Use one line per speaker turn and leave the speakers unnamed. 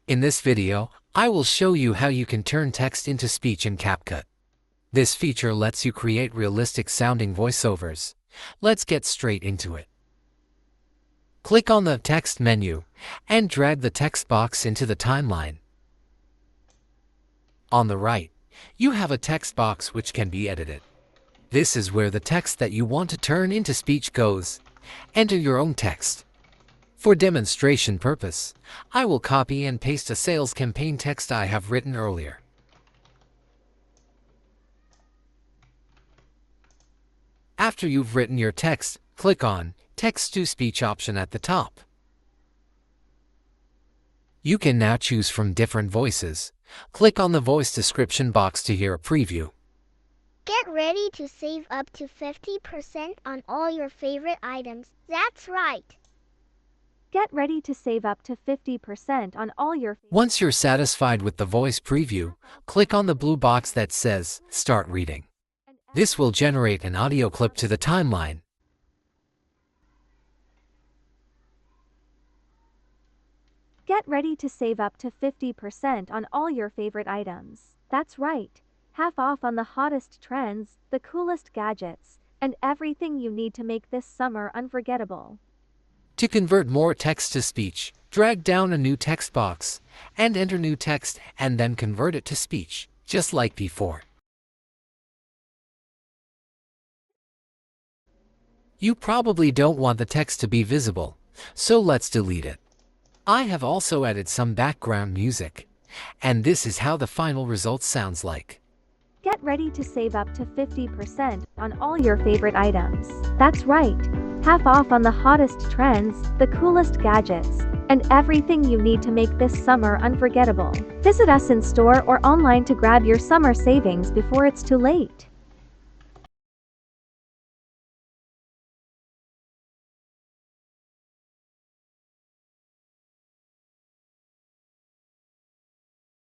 In this video, I will show you how you can turn text into speech in CapCut. This feature lets you create realistic sounding voiceovers. Let's get straight into it. Click on the text menu and drag the text box into the timeline. On the right, you have a text box which can be edited. This is where the text that you want to turn into speech goes. Enter your own text. For demonstration purpose, I will copy and paste a sales campaign text I have written earlier. After you've written your text, click on Text to Speech option at the top. You can now choose from different voices. Click on the voice description box to hear a preview.
Get ready to save up to 50% on all your favorite items. That's right.
Get ready to save up to 50% on all your.
Once you're satisfied with the voice preview, click on the blue box that says Start Reading. This will generate an audio clip to the timeline.
Get ready to save up to 50% on all your favorite items. That's right. Half off on the hottest trends, the coolest gadgets, and everything you need to make this summer unforgettable.
To convert more text to speech, drag down a new text box and enter new text and then convert it to speech, just like before. You probably don't want the text to be visible, so let's delete it. I have also added some background music, and this is how the final result sounds like.
Get ready to save up to 50% on all your favorite items. That's right. Half off on the hottest trends, the coolest gadgets, and everything you need to make this summer unforgettable. Visit us in store or online to grab your summer savings before it's too late.